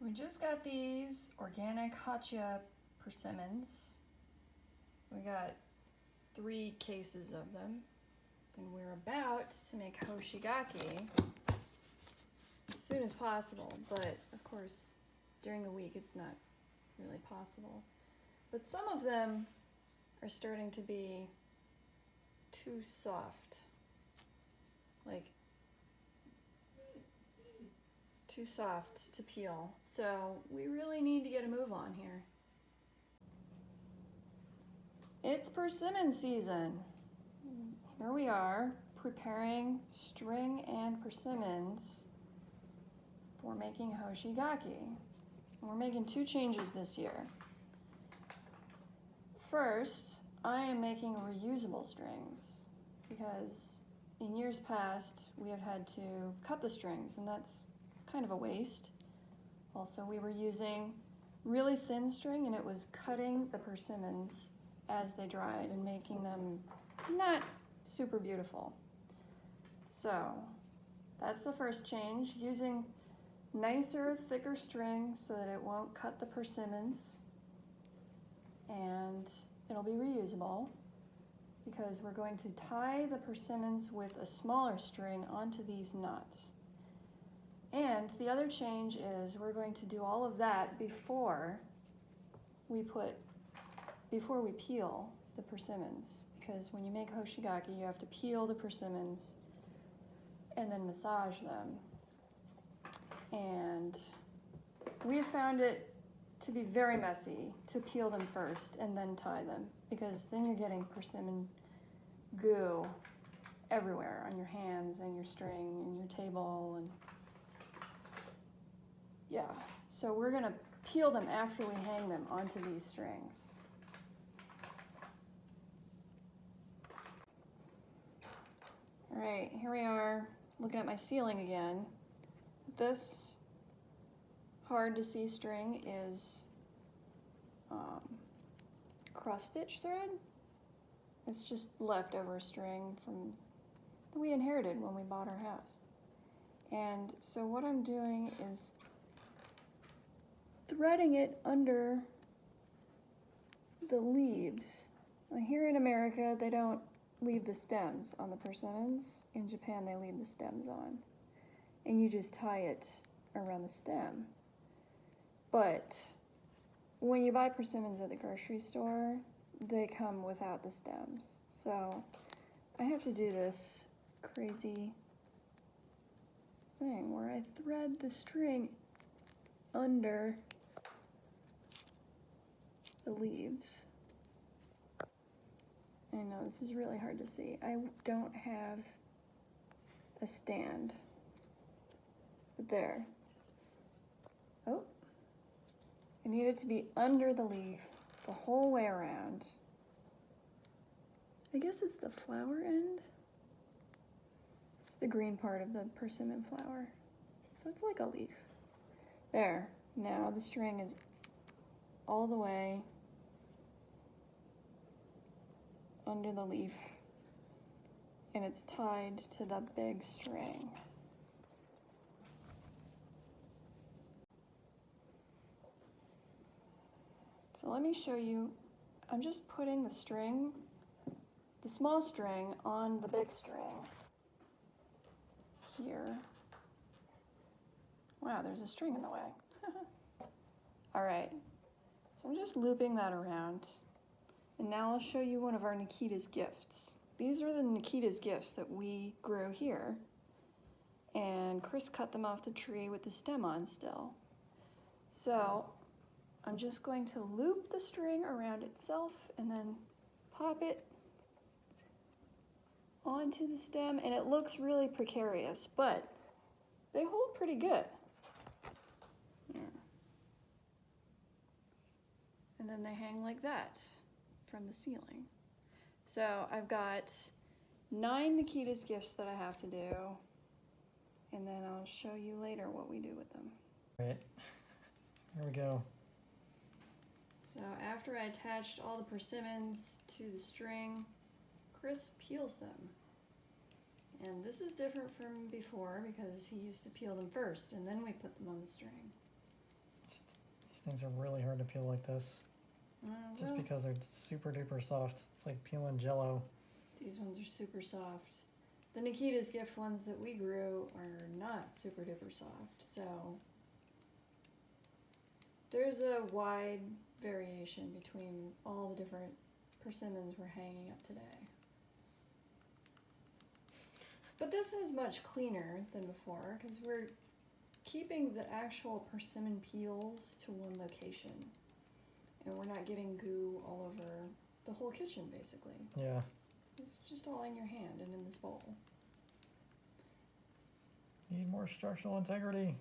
We just got these organic Hachiya persimmons. We got 3 cases of them, and we're about to make Hoshigaki as soon as possible, but of course during the week it's not really possible. But some of them are starting to be too soft, like too soft to peel. So we really need to get a move on here. It's persimmon season. Here we are preparing string and persimmons for making Hoshigaki. We're making 2 changes this year. First, I am making reusable strings because in years past we have had to cut the strings, and that's kind of a waste. Also, we were using really thin string and it was cutting the persimmons as they dried and making them not super beautiful. So that's the first change, using nicer, thicker string so that it won't cut the persimmons, and it'll be reusable because we're going to tie the persimmons with a smaller string onto these knots. And the other change is we're going to do all of that before we peel the persimmons, because when you make Hoshigaki you have to peel the persimmons and then massage them. And we have found it to be very messy to peel them first and then tie them, because then you're getting persimmon goo everywhere on your hands and your string and your table, and yeah. So we're gonna peel them after we hang them onto these strings. All right, here we are looking at my ceiling again. This hard to see string is cross stitch thread. It's just leftover string from that we inherited when we bought our house. And so what I'm doing is threading it under the leaves. Now, here in America they don't leave the stems on the persimmons. In Japan they leave the stems on, and you just tie it around the stem. But when you buy persimmons at the grocery store, they come without the stems. So I have to do this crazy thing where I thread the string under the leaves. I know this is really hard to see. I don't have a stand. But there. Oh. I need it to be under the leaf the whole way around. I guess it's the flower end. It's the green part of the persimmon flower. So it's like a leaf. There. Now the string is all the way under the leaf, and it's tied to the big string. So let me show you. I'm just putting the string, the small string, on the big string here. Wow, there's a string in the way. All right, so I'm just looping that around. And now I'll show you one of our Nikita's gifts. These are the Nikita's gifts that we grew here. And Chris cut them off the tree with the stem on still. So I'm just going to loop the string around itself and then pop it onto the stem. And it looks really precarious, but they hold pretty good. Yeah. And then they hang like that from the ceiling. So I've got 9 Nikita's gifts that I have to do, and then I'll show you later what we do with them. All right, here we go. So after I attached all the persimmons to the string, Chris peels them. And this is different from before because he used to peel them first and then we put them on the string. These things are really hard to peel like this. Just Well, because they're super duper soft. It's like peeling jello. these ones are super soft. The Nikita's Gift ones that we grew are not super duper soft, so there's a wide variation between all the different persimmons we're hanging up today. But this is much cleaner than before because we're keeping the actual persimmon peels to one location. And we're not getting goo all over the whole kitchen, basically. Yeah. It's just all in your hand and in this bowl. Need more structural integrity.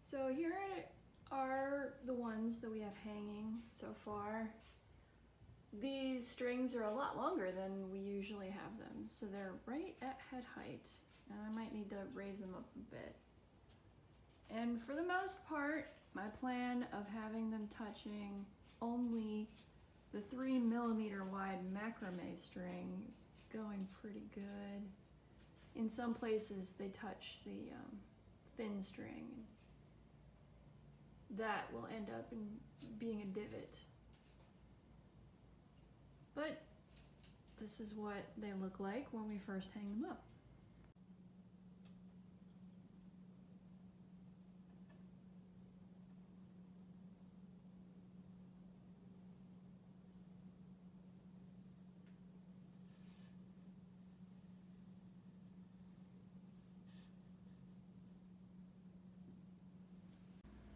So here are the ones that we have hanging so far. These strings are a lot longer than we usually have them, so they're right at head height. And I might need to raise them up a bit. And for the most part, my plan of having them touching only the 3mm wide macrame string is going pretty good. In some places they touch the thin string. That will end up in being a divot. But this is what they look like when we first hang them up.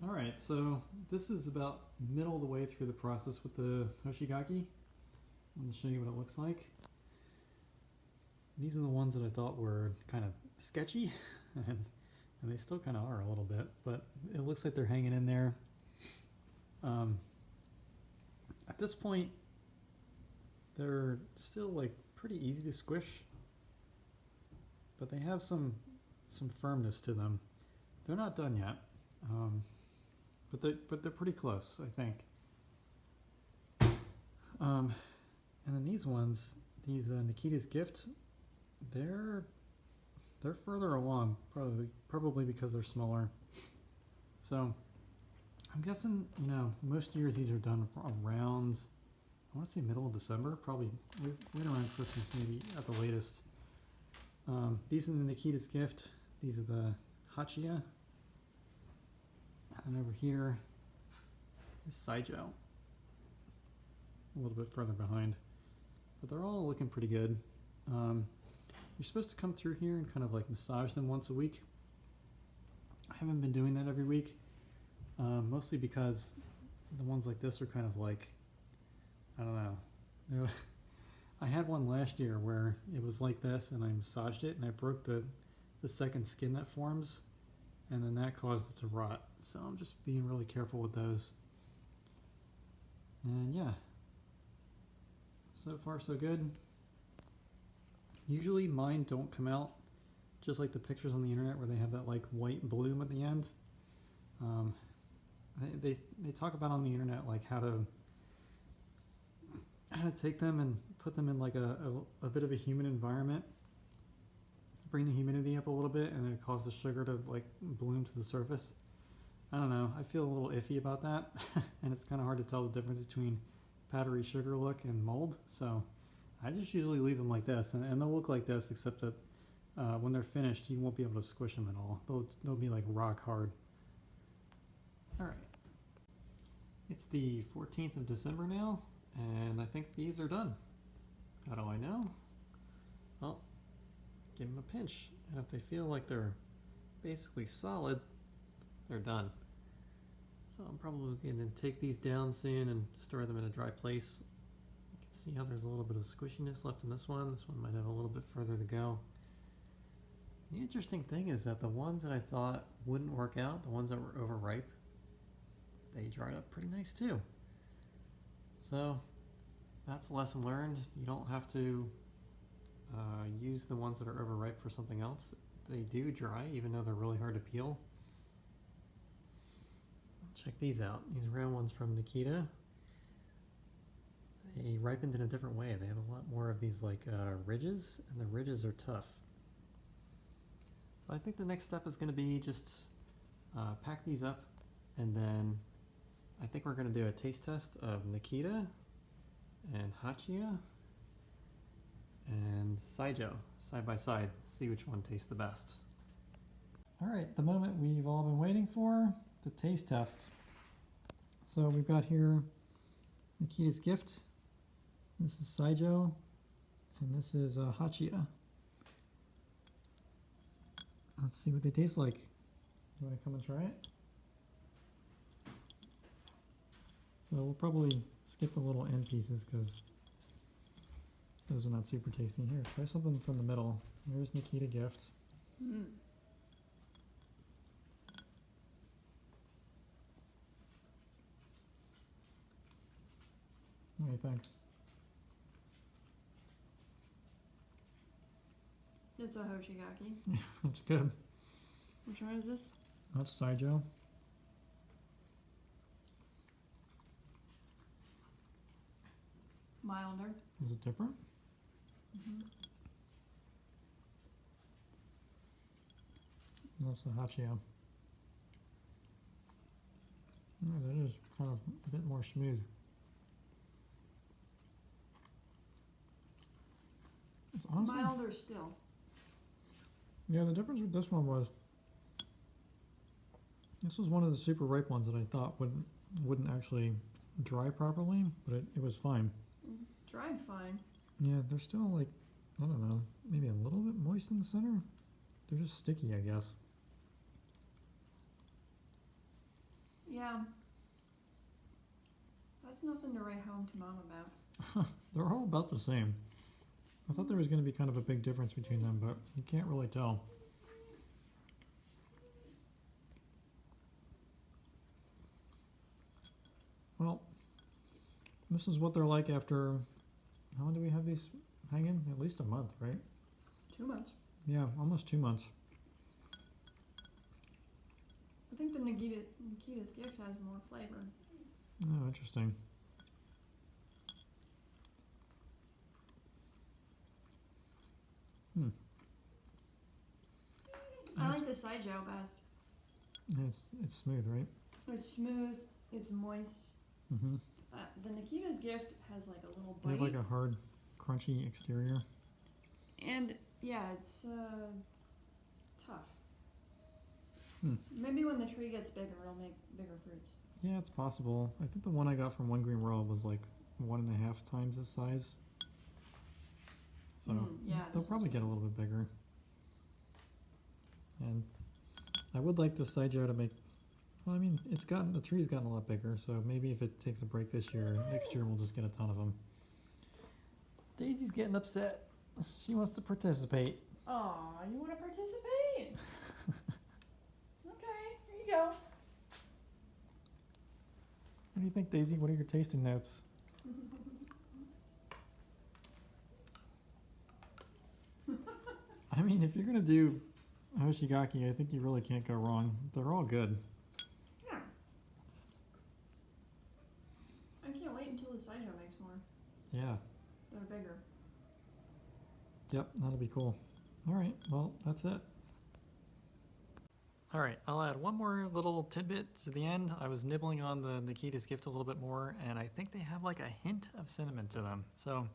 Alright, so this is about middle of the way through the process with the Hoshigaki. I'm going to show you what it looks like. These are the ones that I thought were kind of sketchy, and they still kind of are a little bit, but it looks like they're hanging in there. At this point, they're still like pretty easy to squish, but they have some firmness to them. They're not done yet. But they're pretty close, I think. And then these ones, these Nikita's Gift, they're further along, probably because they're smaller. So I'm guessing, you know, most years these are done around, I want to say middle of December, probably right around Christmas, maybe at the latest. These are the Nikita's Gift. These are the Hachia. And over here is Saijo, a little bit further behind. But they're all looking pretty good. You're supposed to come through here and kind of like massage them once a week. I haven't been doing that every week, mostly because the ones like this are kind of like, I don't know. I had one last year where it was like this and I massaged it and I broke the second skin that forms, and then that caused it to rot. So I'm just being really careful with those. And yeah, so far so good. Usually mine don't come out just like the pictures on the internet where they have that like white bloom at the end. They talk about on the internet like how to take them and put them in like a bit of a humid environment, bring the humidity up a little bit, and then it causes the sugar to like bloom to the surface. I don't know, I feel a little iffy about that and it's kind of hard to tell the difference between powdery sugar look and mold, so I just usually leave them like this, and they'll look like this, except that when they're finished you won't be able to squish them at all. They'll be like rock hard. Alright, it's the 14th of December now, and I think these are done. How do I know? Well, give them a pinch, and if they feel like they're basically solid, they're done. So I'm probably going to take these down soon and store them in a dry place. You can see how there's a little bit of squishiness left in this one. This one might have a little bit further to go. The interesting thing is that the ones that I thought wouldn't work out, the ones that were overripe, they dried up pretty nice too. So that's a lesson learned. You don't have to use the ones that are overripe for something else. They do dry, even though they're really hard to peel. Check these out. These round ones from Nikita. They ripened in a different way. They have a lot more of these like ridges, and the ridges are tough. So So I think the next step is going to be just pack these up, and then I think we're going to do a taste test of Nikita and Hachia and Saijo side by side, see which one tastes the best. All right, the moment we've all been waiting for, the taste test. So we've got here Nikita's Gift, this is Saijo, and this is Hachia. Let's see what they taste like. You want to come and try it? So we'll probably skip the little end pieces because those are not super tasty. Here, try something from the middle. Here's Nikita Gift. Mm. What do you think? It's a Hoshigaki. It's good. Which one is this? That's Saijo. Milder. Is it different? Mm-hmm. That's the Hachia. Yeah, that is kind of a bit more smooth. It's honestly, Milder still. yeah, the difference with this one was this was one of the super ripe ones that I thought wouldn't actually dry properly, but it was fine. Dried fine. Yeah, they're still like, I don't know, maybe a little bit moist in the center. They're just sticky, I guess. Yeah. That's nothing to write home to Mom about. They're all about the same. I thought there was going to be kind of a big difference between them, but you can't really tell. Well, this is what they're like after, how long do we have these hanging? At least a month, right? 2 months. Yeah, almost 2 months. I think the Nikita's Gift has more flavor. Oh, interesting. I like the Saijo best. Yeah, it's smooth, right? It's smooth, it's moist. Mm-hmm. The Nikita's Gift has like a little They bite. have like a hard, crunchy exterior. And yeah, it's tough. Hmm. Maybe when the tree gets bigger, it'll make bigger fruits. Yeah, it's possible. I think the one I got from One Green World was like 1.5 times this size. So Yeah, they'll this probably one's get a little bit bigger. And I would like the Saijo to make, well, I mean, the tree's gotten a lot bigger, so maybe if it takes a break this year, next year we'll just get a ton of them. Daisy's getting upset. She wants to participate. Aw, you want to participate? Okay, here you go. What do you think, Daisy? What are your tasting notes? I mean, if you're gonna do Hoshigaki, I think you really can't go wrong. They're all good. Yeah. I can't wait until the Saijo makes more. Yeah. They're bigger. Yep, that'll be cool. All right, well, that's it. All right, I'll add one more little tidbit to the end. I was nibbling on the Nikita's Gift a little bit more, and I think they have like a hint of cinnamon to them. So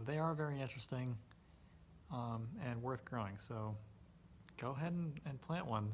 they are very interesting and worth growing. So go ahead and plant one.